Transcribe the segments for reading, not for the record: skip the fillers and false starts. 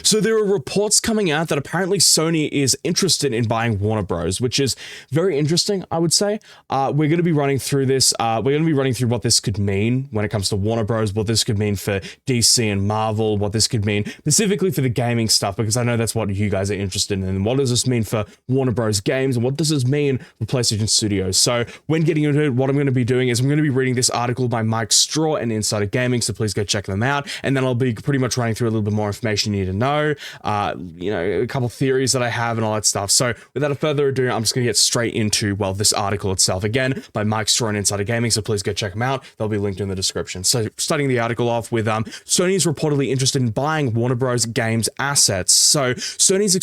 So there are reports coming out that apparently Sony is interested in buying Warner Bros., which is very interesting, I would say. We're going to be running through this. We're going to be running through what this could mean when it comes to Warner Bros., what this could mean for DC and Marvel, what this could mean specifically for the gaming stuff, because I know that's what you guys are interested in. And what does this mean for Warner Bros. Games, and what does this mean for PlayStation Studios? So when getting into it, what I'm going to be doing is I'm going to be reading this article by Mike Straw and Insider Gaming, so please go check them out. And then I'll be pretty much running through a little bit more information you need to know, a couple theories that I have and all that stuff. So without further ado, I'm just going to get straight into, well, this article itself, again, by Mike Straw and Insider Gaming, so please go check them out. They'll be linked in the description. So starting the article off with Sony is reportedly interested in buying Warner Bros. Games assets. So Sony is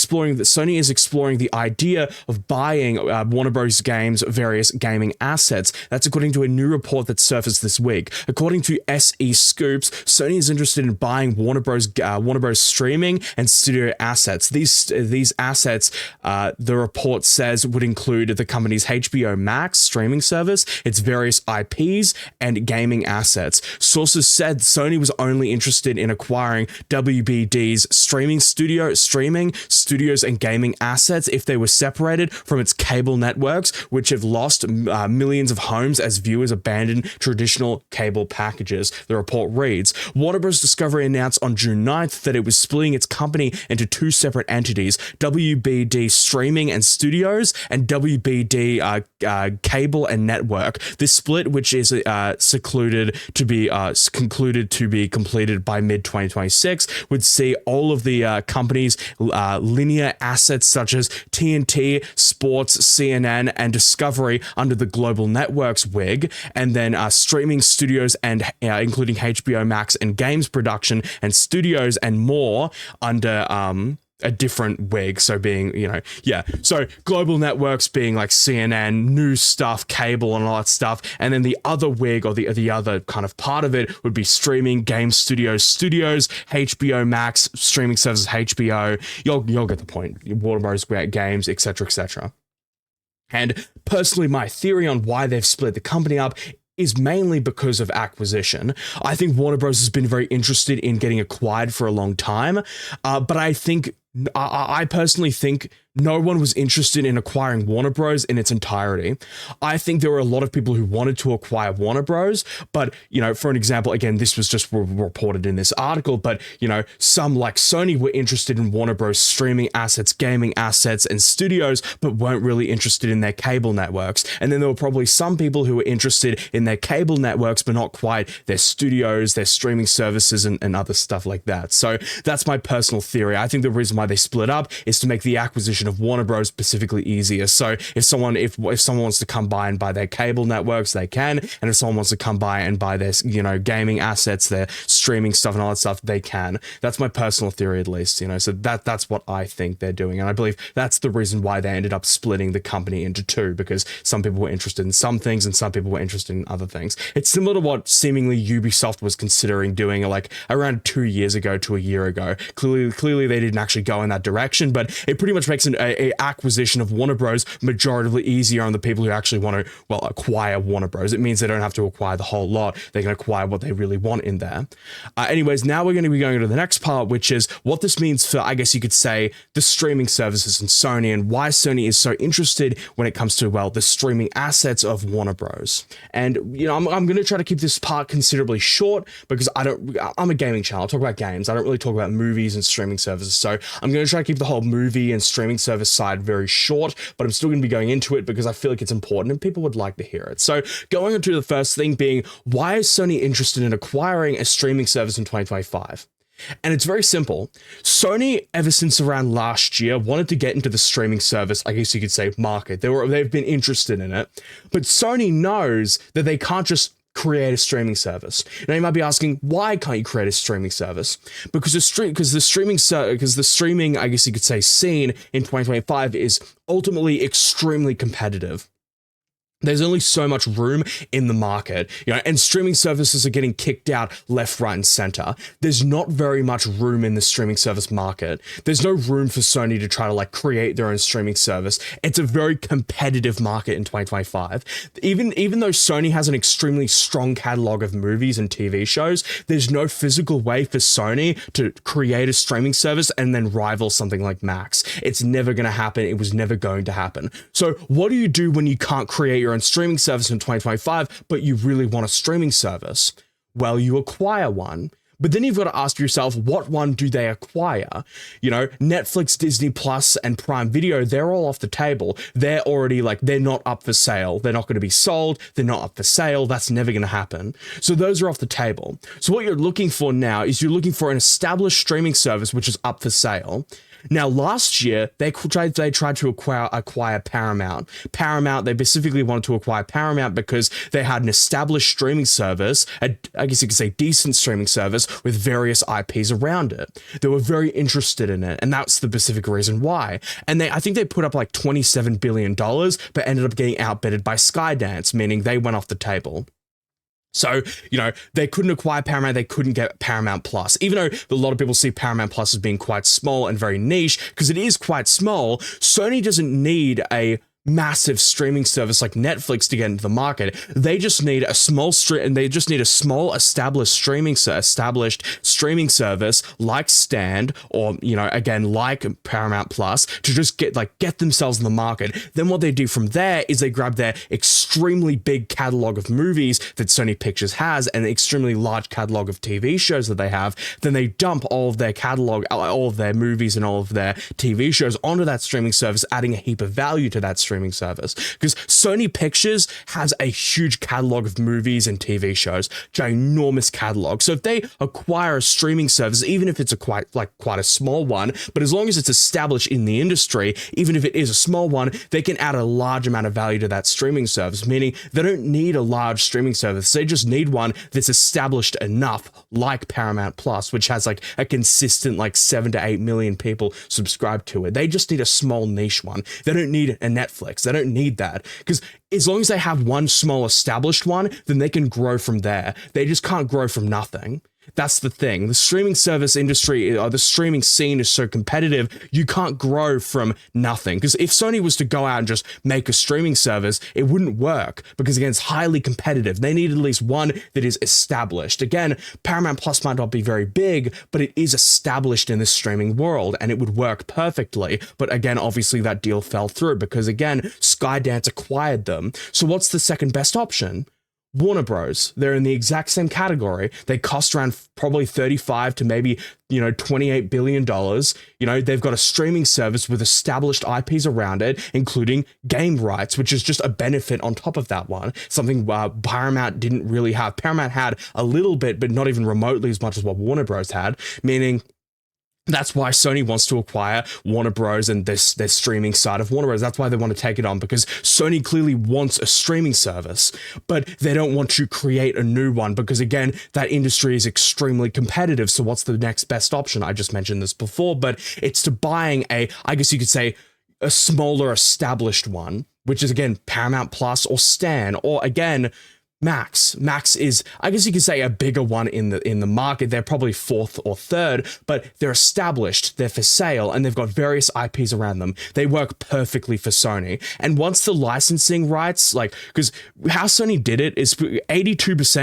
exploring the idea of buying Warner Bros. Games various gaming assets. That's according to a new report that surfaced this week. According to SE Scoops, Sony is interested in buying Warner Bros. Streaming and studio assets. These assets, the report says, would include the company's HBO Max streaming service, its various IPs, and gaming assets. Sources said Sony was only interested in acquiring WBD's streaming studios, and gaming assets if they were separated from its cable networks, which have lost millions of homes as viewers abandon traditional cable packages. The report reads, Warner Bros. Discovery announced on June 9th that it was splitting its company into two separate entities, WBD Streaming and Studios and WBD Cable and Network. This split, which is concluded to be completed by mid-2026, would see all of the company's linear assets such as TNT, Sports, CNN, and Discovery under the Global Networks wig, and then streaming studios and including HBO Max and games production and studios and more under a different wig. So being, so global networks being like CNN, news stuff, cable and all that stuff. And then the other wig, or the other kind of part of it, would be streaming, game studios, HBO Max, streaming services, HBO. You'll get the point. Warner Bros. Games, etc., etc. And personally, my theory on why they've split the company up is mainly because of acquisition. I think Warner Bros. Has been very interested in getting acquired for a long time, but I personally think no one was interested in acquiring Warner Bros. In its entirety. I think there were a lot of people who wanted to acquire Warner Bros., but, for an example, again, this was just reported in this article, but, some like Sony were interested in Warner Bros. Streaming assets, gaming assets, and studios, but weren't really interested in their cable networks. And then there were probably some people who were interested in their cable networks, but not quite their studios, their streaming services, and other stuff like that. So that's my personal theory. I think the reason why they split up is to make the acquisition of Warner Bros. Specifically easier. So if someone wants to come by and buy their cable networks, they can, and if someone wants to come by and buy their gaming assets, their streaming stuff and all that stuff, they can. That's my personal theory, at least. So that's what I think they're doing, and I believe that's the reason why they ended up splitting the company into two, because some people were interested in some things and some people were interested in other things. It's similar to what seemingly Ubisoft was considering doing like around 2 years ago to a year ago. Clearly they didn't actually go in that direction, but it pretty much makes a acquisition of Warner Bros. Majoritively easier on the people who actually want to, acquire Warner Bros. It means they don't have to acquire the whole lot. They can acquire what they really want in there. Anyways, now we're going to be going to the next part, which is what this means for, I guess you could say, the streaming services in Sony, and why Sony is so interested when it comes to, the streaming assets of Warner Bros. And, I'm going to try to keep this part considerably short, because I'm a gaming channel. I talk about games. I don't really talk about movies and streaming services. So I'm going to try to keep the whole movie and streaming service side very short, but I'm still going to be going into it because I feel like it's important and people would like to hear it. So going into the first thing being, why is Sony interested in acquiring a streaming service in 2025? And it's very simple. Sony, ever since around last year, wanted to get into the streaming service, I guess you could say, market. They've been interested in it, but Sony knows that they can't just create a streaming service. Now you might be asking, why can't you create a streaming service? Because the streaming, I guess you could say, scene in 2025 is ultimately extremely competitive. There's only so much room in the market, and streaming services are getting kicked out left, right, and center. There's not very much room in the streaming service market. There's no room for Sony to try to create their own streaming service. It's a very competitive market in 2025. Even though Sony has an extremely strong catalog of movies and TV shows, there's no physical way for Sony to create a streaming service and then rival something like Max. It's never going to happen. It was never going to happen. So what do you do when you can't create your own streaming service in 2025, but you really want a streaming service? Well, you acquire one. But then you've got to ask yourself, what one do they acquire? Netflix, Disney Plus, and Prime Video, they're all off the table. They're already they're not up for sale. They're not going to be sold. They're not up for sale. That's never going to happen. So those are off the table. So what you're looking for now is you're looking for an established streaming service which is up for sale. Now, last year, they tried to acquire Paramount. They specifically wanted to acquire Paramount because they had an established streaming service, I guess you could say decent streaming service, with various IPs around it. They were very interested in it, and that's the specific reason why. And I think they put up $27 billion, but ended up getting outbid by Skydance, meaning they went off the table. So, they couldn't acquire Paramount, they couldn't get Paramount Plus. Even though a lot of people see Paramount Plus as being quite small and very niche, because it is quite small, Sony doesn't need a massive streaming service like Netflix to get into the market. They just need a small established streaming service like Stand or again like Paramount Plus to just get themselves in the market. Then what they do from there is they grab their extremely big catalog of movies that Sony Pictures has and an extremely large catalog of TV shows that they have. Then they dump all of their catalog, all of their movies and all of their TV shows onto that streaming service, adding a heap of value to that streaming service, because Sony Pictures has a huge catalog of movies and TV shows, ginormous catalog. So if they acquire a streaming service, even if it's quite a small one, but as long as it's established in the industry, even if it is a small one, they can add a large amount of value to that streaming service, meaning they don't need a large streaming service. They just need one that's established enough, like Paramount Plus, which has a consistent 7 to 8 million people subscribe to it. They just need a small niche one. They don't need a Netflix. They don't need that, because as long as they have one small established one, then they can grow from there. They just can't grow from nothing. That's the thing. The streaming service industry, or the streaming scene, is so competitive, you can't grow from nothing. Because if Sony was to go out and just make a streaming service, it wouldn't work, because again, it's highly competitive. They need at least one that is established. Again, Paramount Plus might not be very big, but it is established in the streaming world, and it would work perfectly. But again, obviously that deal fell through, because again, Skydance acquired them. So what's the second best option? Warner Bros. They're in the exact same category. They cost around probably 35 to maybe, $28 billion. They've got a streaming service with established IPs around it, including game rights, which is just a benefit on top of that one. Something Paramount didn't really have. Paramount had a little bit, but not even remotely as much as what Warner Bros. Had, meaning that's why Sony wants to acquire Warner Bros. And their streaming side of Warner Bros. That's why they want to take it on, because Sony clearly wants a streaming service, but they don't want to create a new one, because again, that industry is extremely competitive. So what's the next best option? I just mentioned this before, but it's to buying I guess you could say, a smaller established one, which is again, Paramount Plus or Stan, or again, Max. Max is, I guess you could say, a bigger one in the market. They're probably fourth or third, but they're established, they're for sale, and they've got various IPs around them. They work perfectly for Sony. And once the licensing rights, because how Sony did it is 82%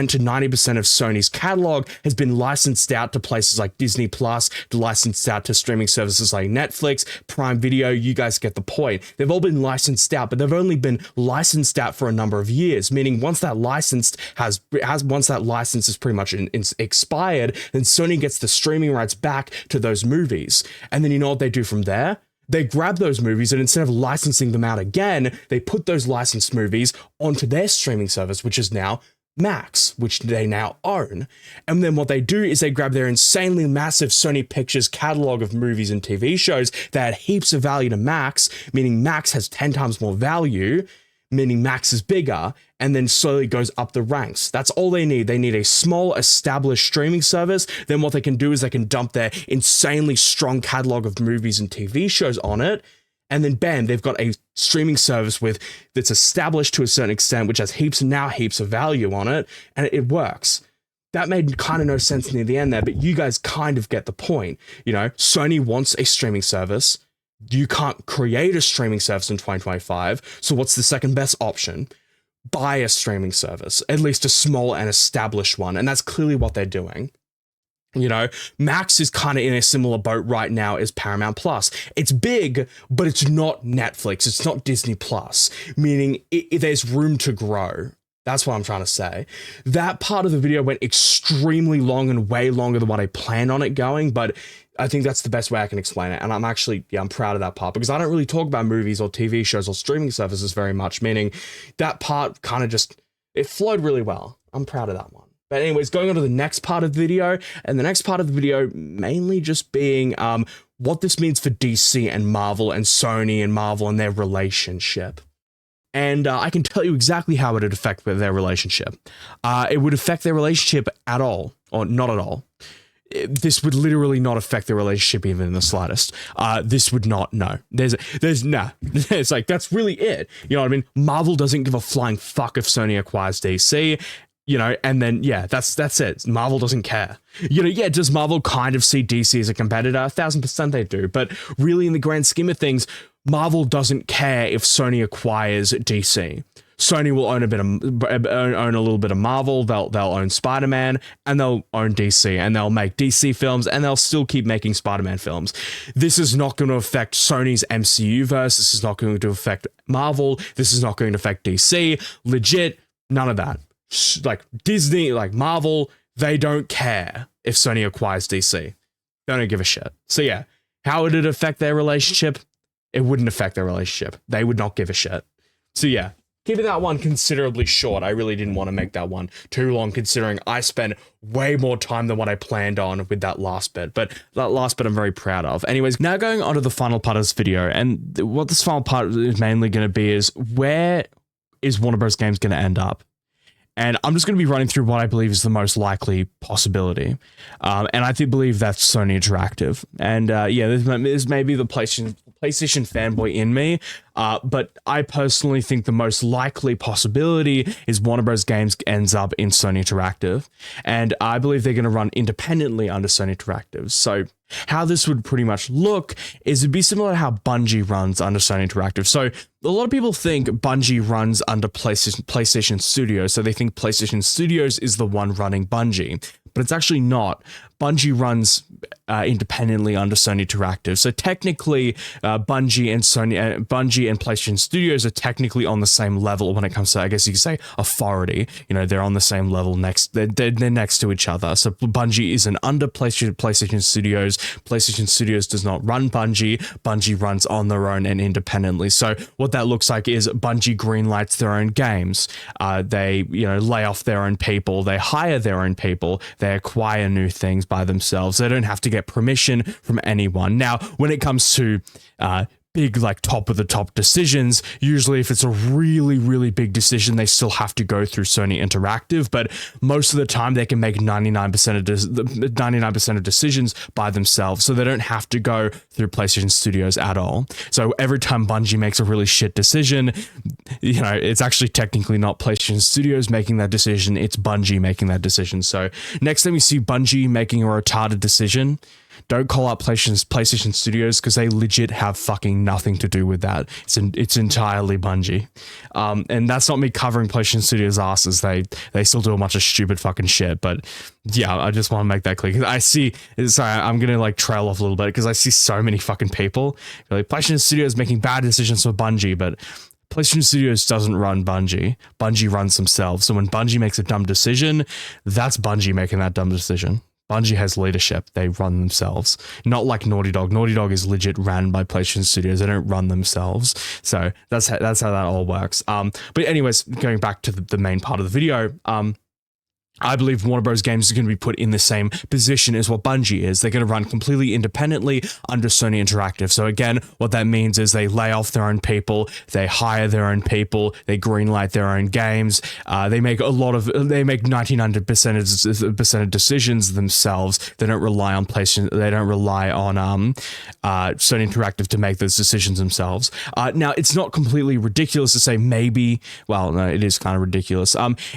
to 90% of Sony's catalog has been licensed out to places like Disney Plus, licensed out to streaming services like Netflix, Prime Video. You guys get the point. They've all been licensed out, but they've only been licensed out for a number of years, meaning once that license once that license is pretty much expired, then Sony gets the streaming rights back to those movies. And then you know what they do from there? They grab those movies, and instead of licensing them out again, they put those licensed movies onto their streaming service, which is now Max, which they now own. And then what they do is they grab their insanely massive Sony Pictures catalog of movies and TV shows that add heaps of value to Max, meaning Max has 10 times more value, meaning Max is bigger, and then slowly goes up the ranks. That's all they need. They need a small, established streaming service. Then what they can do is they can dump their insanely strong catalog of movies and TV shows on it, And then bam, they've got a streaming service that's established to a certain extent, which has heaps of value on it, and it works. That made kind of no sense near the end there, but you guys kind of get the point. You know, Sony wants a streaming service. You can't create a streaming service in 2025. So what's the second best option? Buy a streaming service, at least a small and established one. And that's clearly what they're doing. You know, Max is kind of in a similar boat right now as Paramount Plus. It's big, but it's not Netflix. It's not Disney Plus, meaning there's room to grow. That's what I'm trying to say. That part of the video went extremely long and way longer than what I planned on it going, but I think that's the best way I can explain it. And I'm actually, I'm proud of that part because I don't really talk about movies or TV shows or streaming services very much, meaning that part kind of just, it flowed really well. I'm proud of that one. But anyways, going on to the next part of the video, and the next part of the video mainly just being what this means for DC and Marvel and Sony and Marvel and their relationship. And I can tell you exactly how it would affect their relationship. It would affect their relationship at all, or not at all. This would literally not affect their relationship even in the slightest. This would not, no. There's nah. It's like, that's really it. You know what I mean? Marvel doesn't give a flying fuck if Sony acquires DC. You know, and then, yeah, that's it. Marvel doesn't care. You know, yeah, does Marvel kind of see DC as a competitor? 1000% they do. But really, in the grand scheme of things, Marvel doesn't care if Sony acquires DC. Sony will own own a little bit of Marvel. They'll own Spider-Man, and they'll own DC, and they'll make DC films, and they'll still keep making Spider-Man films. This is not going to affect Sony's MCU verse. This is not going to affect Marvel. This is not going to affect DC. Legit, none of that. Like Disney, like Marvel, they don't care if Sony acquires DC. They don't give a shit. So yeah, how would it affect their relationship? It wouldn't affect their relationship. They would not give a shit. So yeah, keeping that one considerably short. I really didn't want to make that one too long, considering I spent way more time than what I planned on with that last bit. But that last bit I'm very proud of. Anyways, now going on to the final part of this video, and what this final part is mainly going to be is, where is Warner Bros. Games going to end up? And I'm just going to be running through what I believe is the most likely possibility. And I do believe that's Sony Interactive. And yeah, this may be the PlayStation fanboy in me. But I personally think the most likely possibility is Warner Bros. Games ends up in Sony Interactive. And I believe they're going to run independently under Sony Interactive. So how this would pretty much look is it'd be similar to how Bungie runs under Sony Interactive. So a lot of people think Bungie runs under PlayStation Studios. So they think PlayStation Studios is the one running Bungie, but it's actually not. Bungie runs independently under Sony Interactive. So technically, Bungie and PlayStation Studios are technically on the same level when it comes to, I guess you could say, authority. You know, they're on the same level next. They're next to each other. So Bungie isn't under PlayStation Studios. PlayStation Studios does not run Bungie. Bungie runs on their own and independently. So what that looks like is Bungie greenlights their own games. They, you know, lay off their own people. They hire their own people. They acquire new things by themselves. They don't have to get permission from anyone. Now, when it comes to big, like top of the top decisions, usually if it's a really, really big decision, they still have to go through Sony Interactive, but most of the time they can make 99% of decisions by themselves, so they don't have to go through PlayStation Studios at all. So every time Bungie makes a really shit decision, you know, it's actually technically not PlayStation Studios making that decision, it's Bungie making that decision. So next time you see Bungie making a retarded decision, don't call out PlayStation Studios, because they legit have fucking nothing to do with that. It's entirely Bungie. And that's not me covering PlayStation Studios' asses. They still do a bunch of stupid fucking shit. But yeah, I just want to make that clear. Because I see, sorry, I'm going to like trail off a little bit, because I see so many fucking people. Like, PlayStation Studios making bad decisions for Bungie, but PlayStation Studios doesn't run Bungie. Bungie runs themselves. So when Bungie makes a dumb decision, that's Bungie making that dumb decision. Bungie has leadership. They run themselves. Not like Naughty Dog. Naughty Dog is legit ran by PlayStation Studios. They don't run themselves. So that's how that all works. But anyways, going back to the main part of the video, I believe Warner Bros. Games is going to be put in the same position as what Bungie is. They're going to run completely independently under Sony Interactive. So again, what that means is they lay off their own people, they hire their own people, they greenlight their own games. They make 99% of decisions themselves. They don't rely on PlayStation. They don't rely on Sony Interactive to make those decisions themselves. Now, it's not completely ridiculous to say maybe. Well, no, it is kind of ridiculous.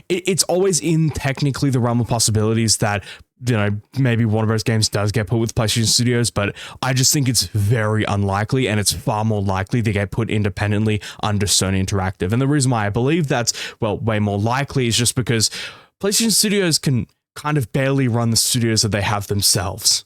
It's always in technically the realm of possibilities that, you know, maybe Warner Bros. Games does get put with PlayStation Studios, but I just think it's very unlikely, and it's far more likely they get put independently under Sony Interactive. And the reason why I believe that's, well, way more likely is just because PlayStation Studios can kind of barely run the studios that they have themselves.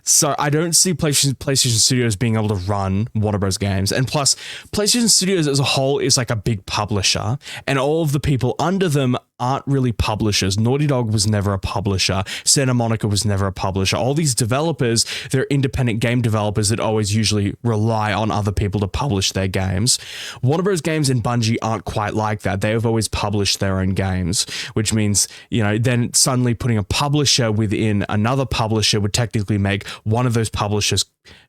So I don't see PlayStation Studios being able to run Warner Bros. Games. And plus, PlayStation Studios as a whole is like a big publisher, and all of the people under them aren't really publishers. Naughty Dog was never a publisher. Santa Monica was never a publisher. All these developers, they're independent game developers that always usually rely on other people to publish their games. Warner Bros. Games and Bungie aren't quite like that. They have always published their own games, which means, you know, then suddenly putting a publisher within another publisher would technically make one of those publishers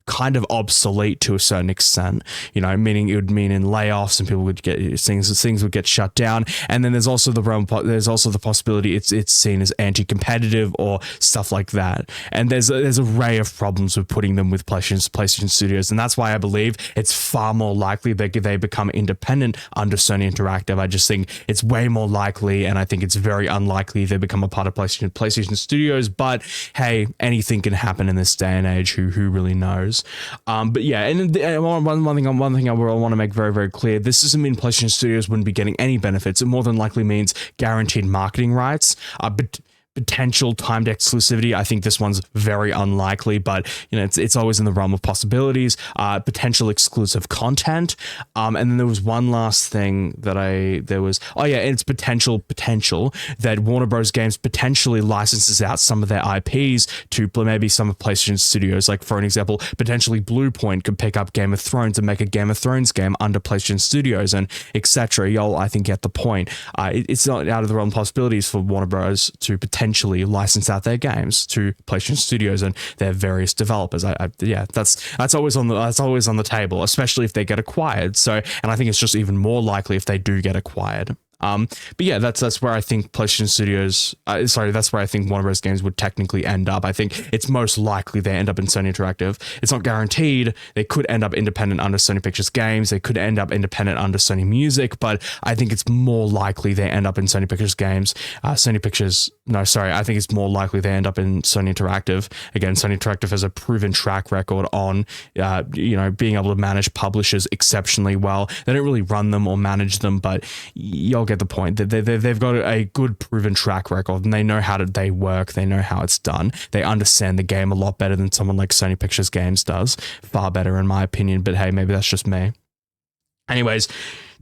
kind of obsolete to a certain extent, you know, meaning it would mean in layoffs and people would get things would get shut down. And then there's also the possibility it's seen as anti-competitive or stuff like that. And there's an array of problems with putting them with PlayStation Studios, and that's why I believe it's far more likely that they become independent under Sony Interactive. I just think it's way more likely, and I think it's very unlikely they become a part of PlayStation Studios. But hey, anything can happen in this day and age. Who really knows? But yeah, and one thing I want to make very, very clear: this doesn't mean PlayStation Studios wouldn't be getting any benefits. It more than likely means guaranteed marketing rights, but potential timed exclusivity. I think this one's very unlikely, but you know, it's always in the realm of possibilities. Potential exclusive content, and then there was one last thing that it's potential that Warner Bros. Games potentially licenses out some of their IPs to maybe some of PlayStation Studios. Like for an example, potentially Bluepoint could pick up Game of Thrones and make a Game of Thrones game under PlayStation Studios, and etc. Y'all, I think, get the point. It's not out of the realm of possibilities for Warner Bros. To potentially license out their games to PlayStation Studios and their various developers. That's always on the table, especially if they get acquired. So, and I think it's just even more likely if they do get acquired. But yeah, that's where I think PlayStation Studios, that's where I think Warner Bros. Games would technically end up. I think it's most likely they end up in Sony Interactive. It's not guaranteed. They could end up independent under Sony Pictures Games. They could end up independent under Sony Music, but I think it's more likely they end up in Sony Pictures Games. I think it's more likely they end up in Sony Interactive. Again, Sony Interactive has a proven track record on, being able to manage publishers exceptionally well. They don't really run them or manage them, but you'll get the point. They've got a good proven track record, and they know how they work. They know how it's done. They understand the game a lot better than someone like Sony Pictures Games does. Far better, in my opinion, but hey, maybe that's just me. Anyways,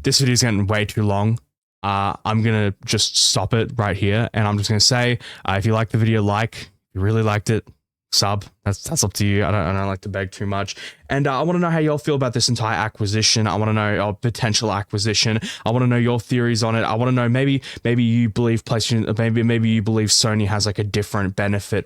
this video's getting way too long. I'm gonna just stop it right here, and I'm just gonna say, if you liked the video, if you really liked it, sub. That's up to you. I don't like to beg too much. And I want to know how y'all feel about this entire acquisition. I want to know our potential acquisition. I want to know your theories on it. I want to know maybe you believe PlayStation, maybe you believe Sony has like a different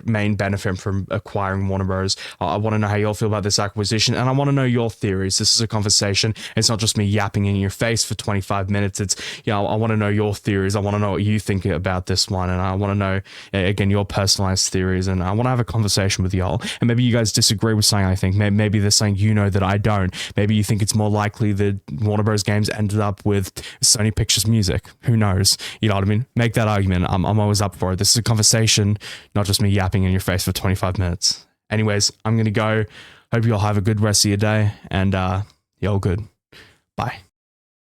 main benefit from acquiring Warner Bros. I want to know how y'all feel about this acquisition, and I want to know your theories. This is a conversation. It's not just me yapping in your face for 25 minutes. It's, I want to know your theories. I want to know what you think about this one, and I want to know, again, your personalized theories, and I want to have a conversation with y'all. And maybe you guys disagree with something I think. Maybe there's something that I don't. Maybe you think it's more likely that Warner Bros. Games ended up with Sony Pictures Music. Who knows? You know what I mean? Make that argument. I'm always up for it. This is a conversation, not just me yapping in your face for 25 minutes. Anyways, I'm going to go. Hope you all have a good rest of your day, and y'all good. Bye.